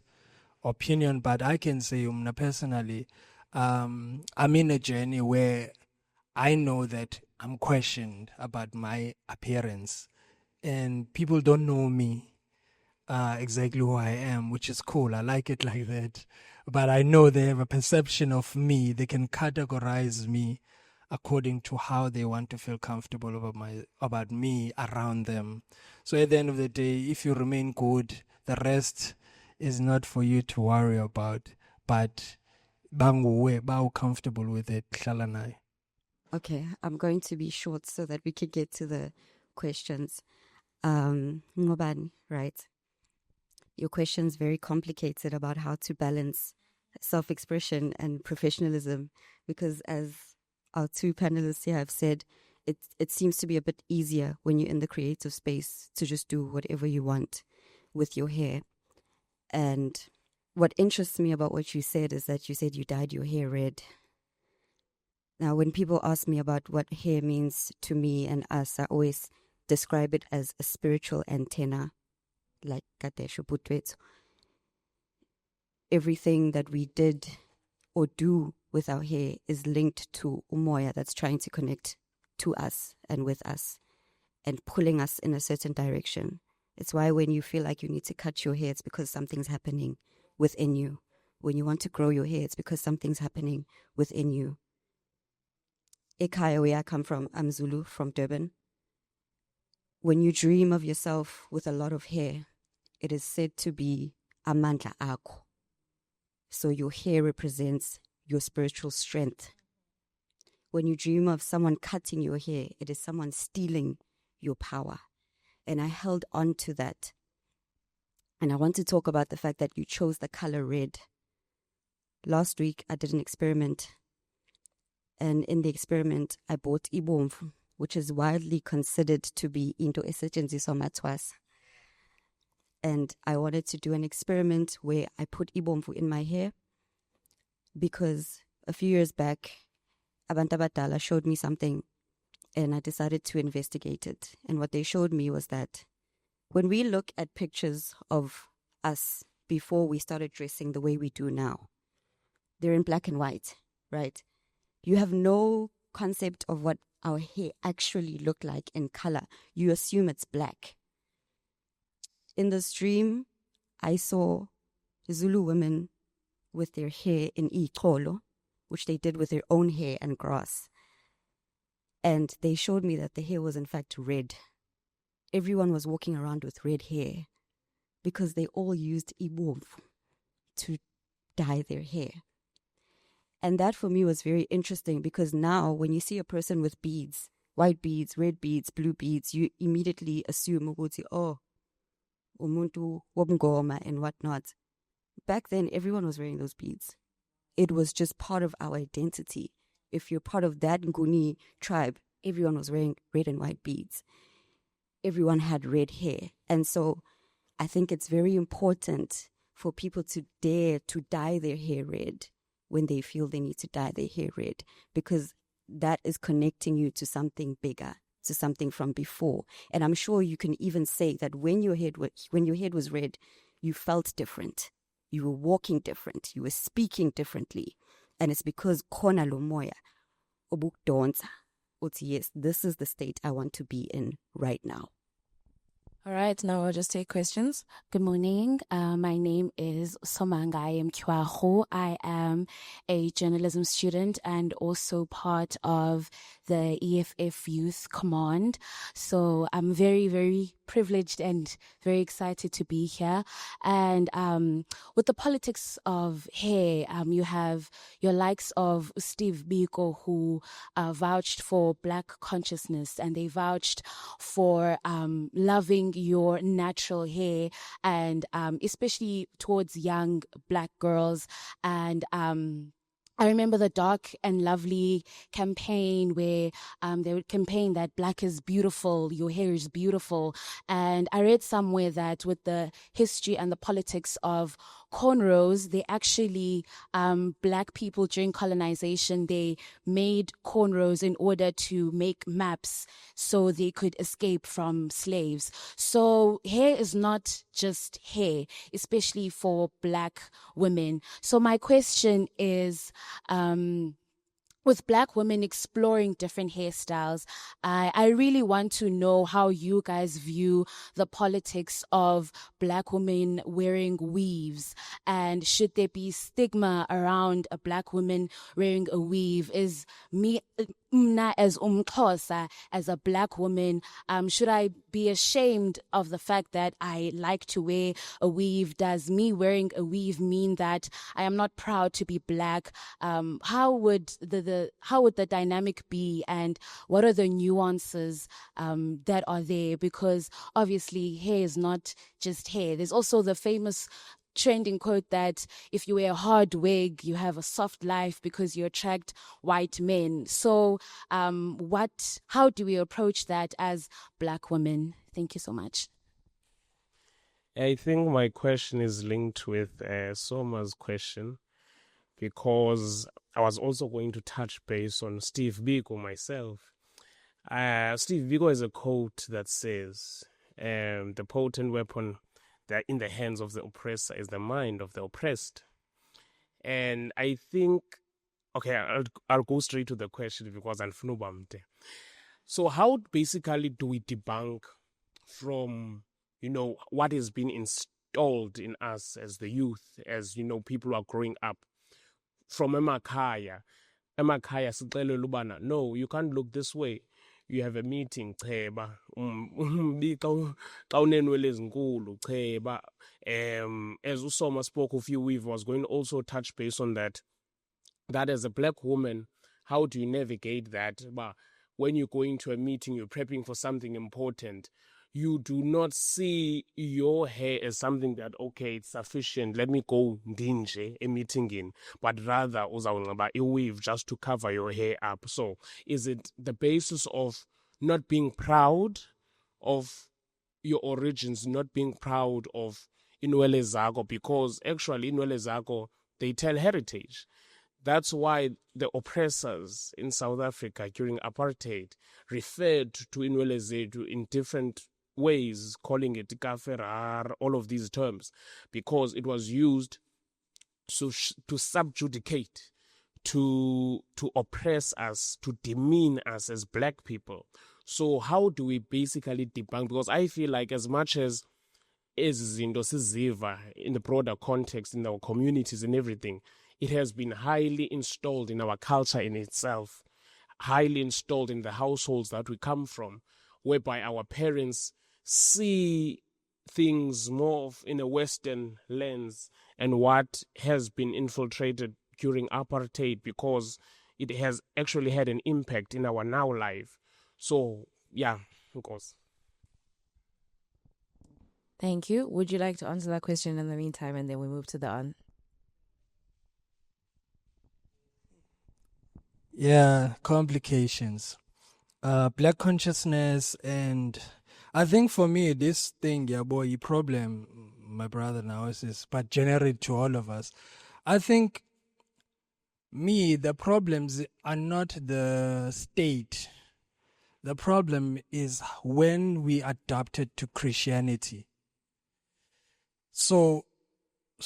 opinion, but I can say personally, I'm in a journey where I know that I'm questioned about my appearance, and people don't know me exactly who I am, which is cool. I like it like that. But I know they have a perception of me. They can categorize me according to how they want to feel comfortable about me around them. So at the end of the day, if you remain good, the rest is not for you to worry about. But bao comfortable with it, Tlali. Okay, I'm going to be short so that we can get to the questions. Ngobani, right? Your question's very complicated about how to balance self-expression and professionalism, because as our two panelists here have said, it seems to be a bit easier when you're in the creative space to just do whatever you want with your hair. And what interests me about what you said is that you said you dyed your hair red. Now, when people ask me about what hair means to me and us, I always describe it as a spiritual antenna, like Katesho Putwetso. Everything that we did or do with our hair is linked to umoya that's trying to connect to us and with us and pulling us in a certain direction. It's why when you feel like you need to cut your hair, it's because something's happening within you. When you want to grow your hair, it's because something's happening within you. Ekhaya, where I come from, I'm Zulu, from Durban. When you dream of yourself with a lot of hair, it is said to be amandla akho. So your hair represents your spiritual strength. When you dream of someone cutting your hair, it is someone stealing your power. And I held on to that. And I want to talk about the fact that you chose the color red. Last week, I did an experiment. And in the experiment, I bought ibomvu, which is widely considered to be into esetshenziswa matwas. And I wanted to do an experiment where I put ibomvu in my hair because a few years back, Abantu Abadala showed me something and I decided to investigate it. And what they showed me was that when we look at pictures of us before we started dressing the way we do now, they're in black and white, right? You have no concept of what our hair actually look like in color. You assume it's black. In this dream, I saw Zulu women with their hair in iqolo, which they did with their own hair and grass. And they showed me that the hair was in fact red. Everyone was walking around with red hair because they all used ibomvu to dye their hair. And that for me was very interesting because now when you see a person with beads, white beads, red beads, blue beads, you immediately assume, oh, umuntu wobungoma and whatnot. Back then, everyone was wearing those beads. It was just part of our identity. If you're part of that Nguni tribe, everyone was wearing red and white beads. Everyone had red hair. And so I think it's very important for people to dare to dye their hair red when they feel they need to dye their hair red, because that is connecting you to something bigger, to something from before. And I'm sure you can even say that when your head was red, you felt different. You were walking different. You were speaking differently. And it's because khona lo moya obukdonsa uthi yes, this is the state I want to be in right now. All right, now we'll just take questions. Good morning. My name is Somangai Mkwaho. I am a journalism student and also part of the EFF Youth Command. So I'm very, very privileged and very excited to be here. And with the politics of hair, you have your likes of Steve Biko, who vouched for Black consciousness, and they vouched for loving your natural hair, and especially towards young Black girls. And I remember the Dark and Lovely campaign where they would campaign that black is beautiful, your hair is beautiful. And I read somewhere that with the history and the politics of cornrows, they actually, Black people during colonization, they made cornrows in order to make maps so they could escape from slaves. So hair is not just hair, especially for Black women. So my question is, with Black women exploring different hairstyles, I really want to know how you guys view the politics of Black women wearing weaves, and should there be stigma around a Black woman wearing a weave? Is me as Umxhosa, as a Black woman, should I be ashamed of the fact that I like to wear a weave? Does me wearing a weave mean that I am not proud to be Black? How would the dynamic be, and what are the nuances that are there? Because obviously hair is not just hair. There's also the famous trending quote that if you wear a hard wig, you have a soft life because you attract white men. So how do we approach that as Black women? Thank you so much. I think my question is linked with Soma's question, because I was also going to touch base on Steve Biko myself. Steve Biko has a quote that says, the potent weapon that in the hands of the oppressor is the mind of the oppressed. And I think, okay, I'll go straight to the question because I'm funubamte. So how basically do we debunk from, what has been installed in us as the youth, as, people are growing up from emakhaya? Emakhaya sicela lubana, no, you can't look this way. You have a meeting, cheba. Cheba. As Usoma spoke of you, we was going to also touch base on that. That as a Black woman, how do you navigate that? But when you're going to a meeting, you're prepping for something important, you do not see your hair as something that, okay, it's sufficient, let me go ndinje a meeting in, but rather uzawunxiba a weave just to cover your hair up. So is it the basis of not being proud of your origins, not being proud of inwele zakho? Because actually inwele zakho, they tell heritage. That's why the oppressors in South Africa during apartheid referred to inwele zethu in different ways, calling it kaferar, all of these terms, because it was used to subjugate, to oppress us, to demean us as Black people. So how do we basically debunk? Because I feel like as much as izinto siziva in the broader context, in our communities and everything, it has been highly installed in our culture in itself, highly installed in the households that we come from, whereby our parents see things more in a Western lens, and what has been infiltrated during apartheid, because it has actually had an impact in our now life. So, yeah, of course. Thank you. Would you like to answer that question in the meantime, and then we move to the on? Yeah, complications. Black consciousness, and I think for me, this thing, yeah, boy, problem, my brother now is, but generate to all of us. I think the problems are not the state. The problem is when we adapted to Christianity. So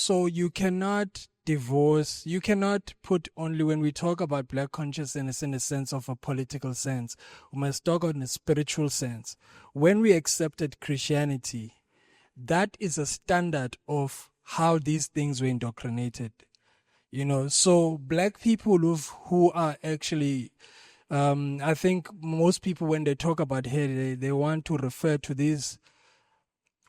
you cannot divorce, you cannot put only, when we talk about Black consciousness in a sense of a political sense, we must talk in a spiritual sense. When we accepted Christianity, that is a standard of how these things were indoctrinated. So Black people who are actually, I think most people when they talk about hair, they want to refer to these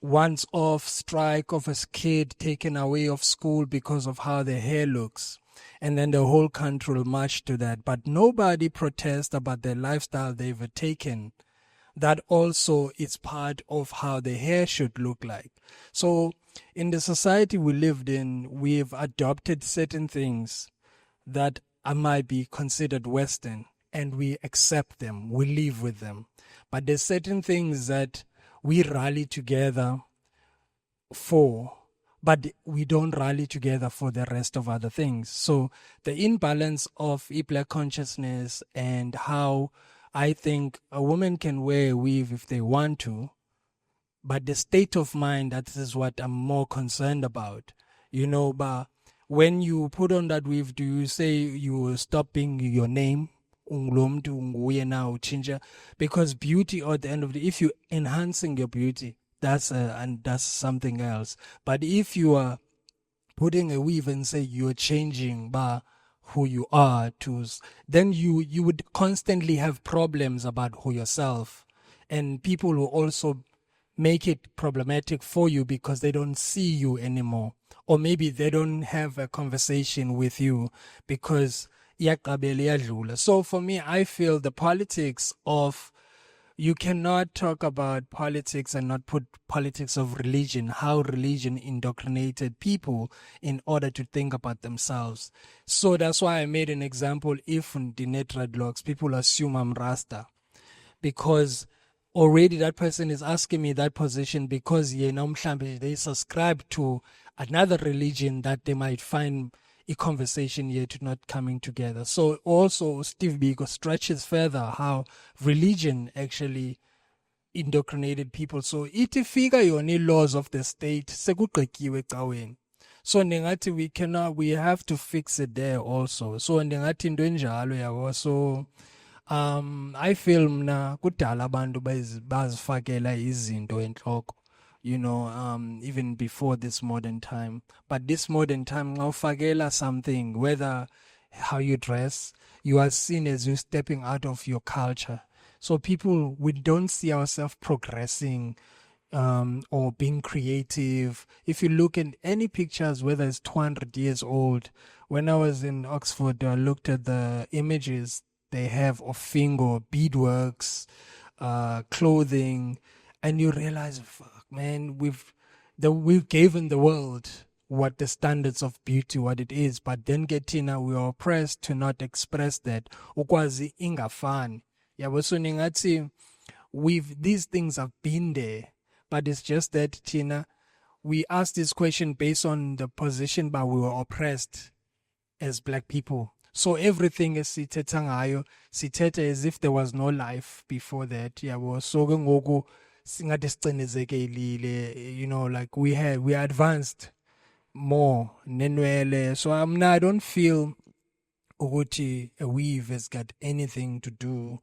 once off strike of a kid taken away of school because of how their hair looks. And then the whole country will march to that. But nobody protests about the lifestyle they've taken. That also is part of how the hair should look like. So in the society we lived in, we've adopted certain things that might be considered Western, and we accept them, we live with them. But there's certain things that we rally together for, but we don't rally together for the rest of other things. So the imbalance of Black consciousness and how I think a woman can wear a weave if they want to, but the state of mind, that is what I'm more concerned about. You know, but when you put on that weave, do you say you stop being your name? Because beauty at the end of the day, if you're enhancing your beauty, that's something else. But if you are putting a weave and say you're changing by who you are to, then you would constantly have problems about who yourself, and people will also make it problematic for you because they don't see you anymore, or maybe they don't have a conversation with you because so for me, I feel the politics of, you cannot talk about politics and not put politics of religion, how religion indoctrinated people in order to think about themselves. So that's why I made an example. If in the net dreadlocks, people assume I'm Rasta, because already that person is asking me that position because they subscribe to another religion that they might find a conversation yet not coming together. So also Steve Biko stretches further how religion actually indoctrinated people. So iti fika yoni laws of the state sekuqekiwe caweni. So ndingathi we have to fix it there also. So ndingathi into enjalo yabo. So I feel mna kudala abantu bazifakela izinto enhloko, you know, even before this modern time. But this modern time, ngawufakela something, whether how you dress, you are seen as you stepping out of your culture. So people, we don't see ourselves progressing or being creative. If you look at any pictures, whether it's 200 years old, when I was in Oxford, I looked at the images they have of fingo, beadworks, clothing, and you realize, fuck, man, we've given the world what the standards of beauty, what it is, but then Getina, we are oppressed to not express that. Ukwazi ingafani. Yeah, these things have been there, but it's just that, Tina, we asked this question based on the position, but we were oppressed as Black people. So everything is sithetha ngayo, sithetha as if there was no life before that. Yabo, so ngoku singathi sicinezekile, you know, like we are advanced more nenwele. So I don't feel ukuthi a weave has got anything to do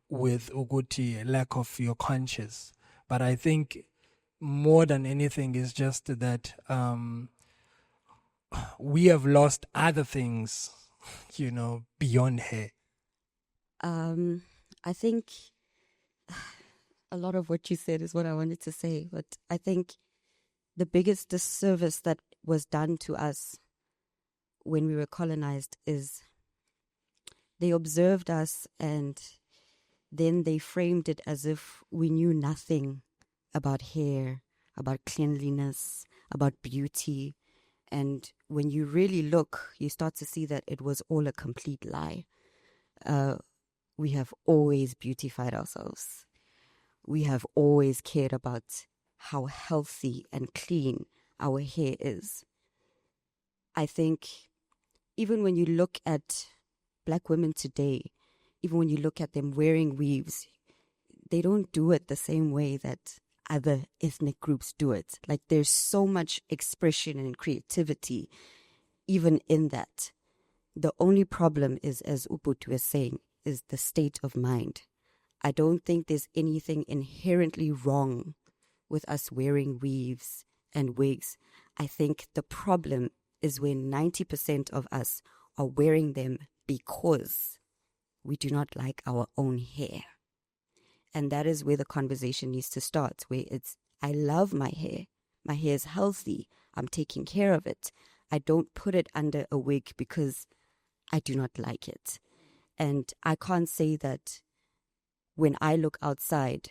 with ukuthi lack of your conscience. But I think more than anything is just that we have lost other things, you know, beyond hair. I think a lot of what you said is what I wanted to say, but I think the biggest disservice that was done to us when we were colonized is they observed us and then they framed it as if we knew nothing about hair, about cleanliness, about beauty. And when you really look, you start to see that it was all a complete lie. We have always beautified ourselves. We have always cared about how healthy and clean our hair is. I think even when you look at Black women today, even when you look at them wearing weaves, they don't do it the same way that other ethnic groups do it. Like, there's so much expression and creativity even in that. The only problem is, as Uputu is saying, is the state of mind. I don't think there's anything inherently wrong with us wearing weaves and wigs. I think the problem is when 90% of us are wearing them because we do not like our own hair. And that is where the conversation needs to start, where it's I love my hair. My hair is healthy. I'm taking care of it. I don't put it under a wig because I do not like it. And I can't say that when I look outside,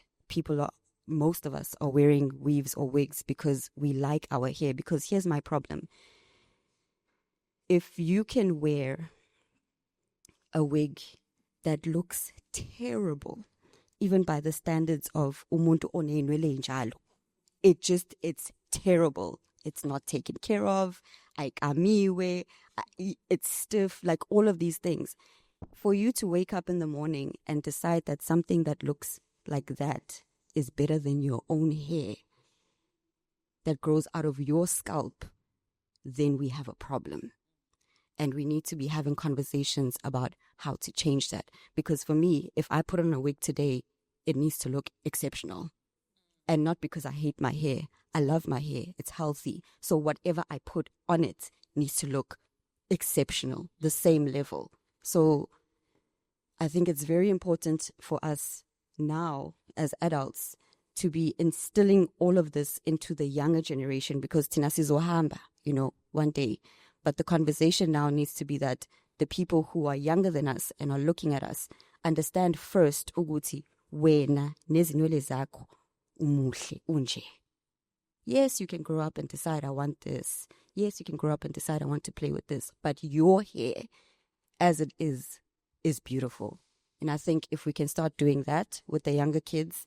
most of us are wearing weaves or wigs because we like our hair. Because here's my problem. If you can wear a wig that looks terrible, even by the standards of umuntu onenwele njalo, it's terrible. It's not taken care of. It's stiff, like all of these things. For you to wake up in the morning and decide that something that looks like that is better than your own hair that grows out of your scalp, then we have a problem. And we need to be having conversations about how to change that. Because for me, if I put on a wig today, it needs to look exceptional. And not because I hate my hair. I love my hair. It's healthy. So whatever I put on it needs to look exceptional, the same level. So I think it's very important for us now as adults to be instilling all of this into the younger generation, because tina sizohamba, one day. But the conversation now needs to be that the people who are younger than us and are looking at us understand first ukuthi wena nezinwele zakho umuhle unje. Yes, you can grow up and decide I want this. Yes, you can grow up and decide I want to play with this. But your hair, as it is beautiful. And I think if we can start doing that with the younger kids,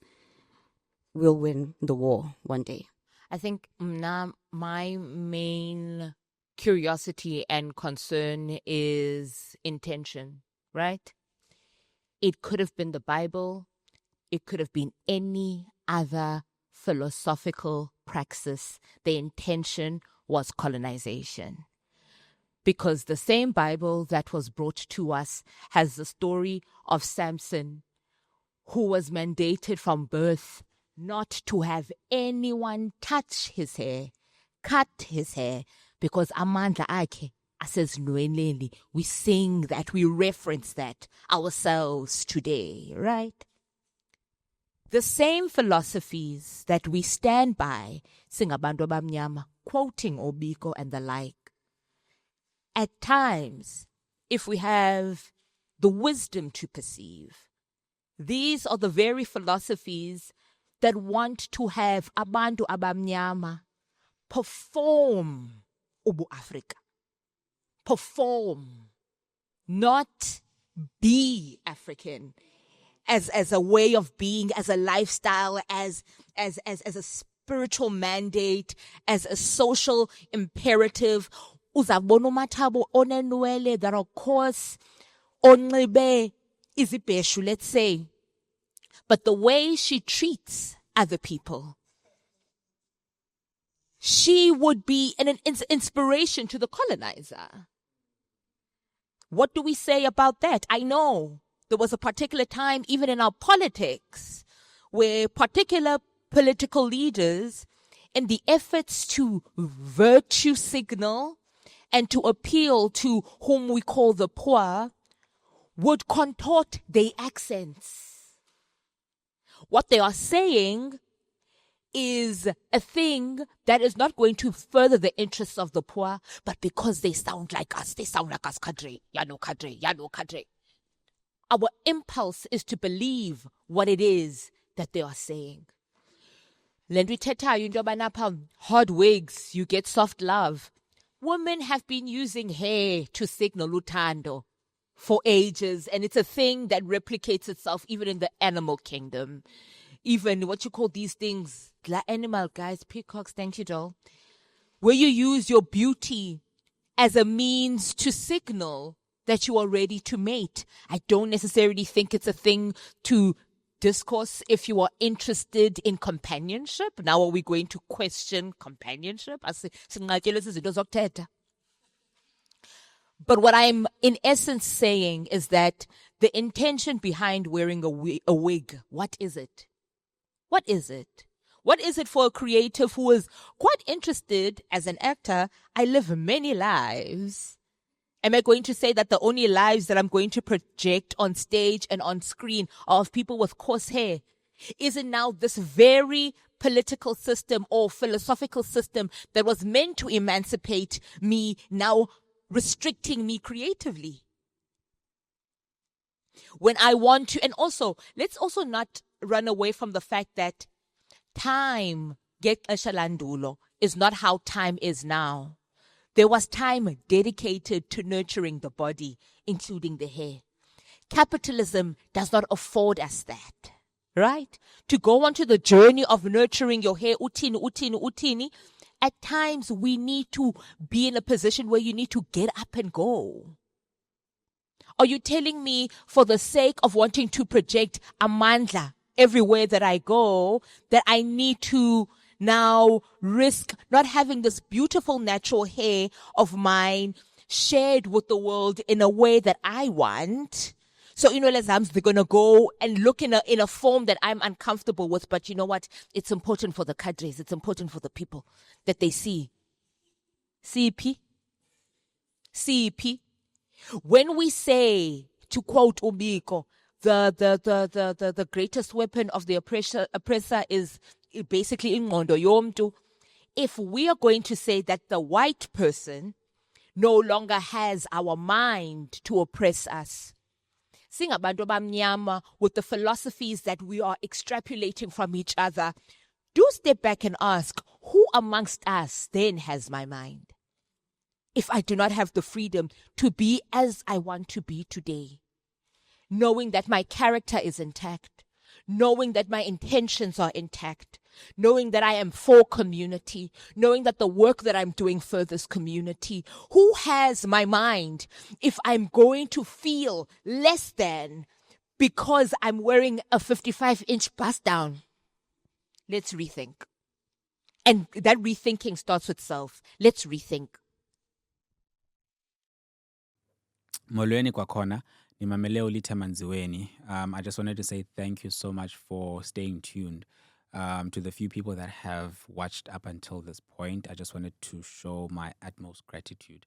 we'll win the war one day. I think my main curiosity and concern is intention, right? It could have been the Bible. It could have been any other philosophical praxis. The intention was colonization. Because the same Bible that was brought to us has the story of Samson, who was mandated from birth not to have anyone touch his hair, cut his hair, because amandla akhe asezinweneli. We sing that, we reference that ourselves today, right? The same philosophies that we stand by, singabantu abamnyama, quoting Obiko and the like. At times, if we have the wisdom to perceive, these are the very philosophies that want to have abantu abamnyama perform Ubu Africa. Perform, not be African as a way of being, as a lifestyle, as a spiritual mandate, as a social imperative. Uzabona uMathabo onenwele that of course onxibe izibheshu, let's say, but the way she treats other people, she would be an inspiration to the colonizer. What do we say about that? I know there was a particular time, even in our politics, where particular political leaders, in the efforts to virtue signal and to appeal to whom we call the poor, would contort their accents. What they are saying is a thing that is not going to further the interests of the poor, but because they sound like us, cadre, cadre. Our impulse is to believe what it is that they are saying. Hard wigs, you get soft love. Women have been using hair to signal utando for ages, and it's a thing that replicates itself even in the animal kingdom. Even what you call these things, animal guys, peacocks, thank you, doll, where you use your beauty as a means to signal that you are ready to mate. I don't necessarily think it's a thing to discourse if you are interested in companionship. Now are we going to question companionship? But what I'm in essence saying is that the intention behind wearing a wig, what is it? What is it? What is it for a creative who is quite interested as an actor? I live many lives. Am I going to say that the only lives that I'm going to project on stage and on screen are of people with coarse hair? Isn't now this very political system or philosophical system that was meant to emancipate me now restricting me creatively? When I want to, and also, let's also not run away from the fact that time, is not how time is now. There was time dedicated to nurturing the body, including the hair. Capitalism does not afford us that, right? To go onto the journey of nurturing your hair, utini, at times we need to be in a position where you need to get up and go. Are you telling me for the sake of wanting to project amandla everywhere that I go, that I need to now risk not having this beautiful natural hair of mine shared with the world in a way that I want? So, they're going to go and look in a form that I'm uncomfortable with. But you know what? It's important for the cadres. It's important for the people that they see. CP. When we say, to quote Ubiko, the greatest weapon of the oppressor is basically ingqondo yomntu. If we are going to say that the white person no longer has our mind to oppress us, singabantu abamnyama, with the philosophies that we are extrapolating from each other, do step back and ask, who amongst us then has my mind? If I do not have the freedom to be as I want to be today, knowing that my character is intact, knowing that my intentions are intact, knowing that I am for community, knowing that the work that I'm doing furthers community, who has my mind if I'm going to feel less than because I'm wearing a 55-inch bust down? Let's rethink. And that rethinking starts with self. Let's rethink. Molweni kwakhona, nimamele uLithe Manziweni. I just wanted to say thank you so much for staying tuned. To the few people that have watched up until this point, I just wanted to show my utmost gratitude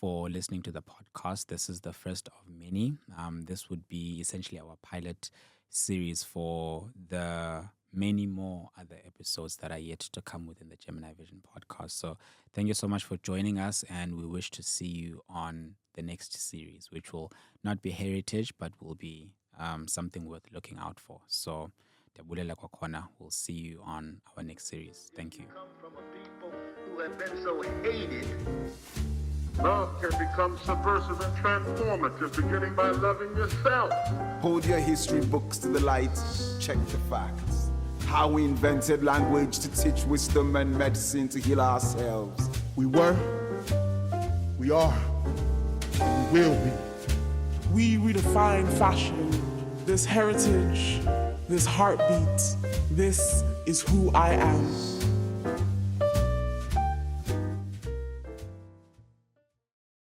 for listening to the podcast. This is the first of many. This would be essentially our pilot series for the many more other episodes that are yet to come within the Gemini Vision podcast. So thank you so much for joining us, and we wish to see you on the next series, which will not be heritage, but will be something worth looking out for. So we'll see you on our next series. Thank you. Come from a people who have been so hated. Love can become subversive and transformative, beginning by loving yourself. Hold your history books to the light, check the facts. How we invented language to teach wisdom and medicine to heal ourselves. We were, we are, and we will be. We redefine fashion, this heritage, this heartbeat. This is who I am.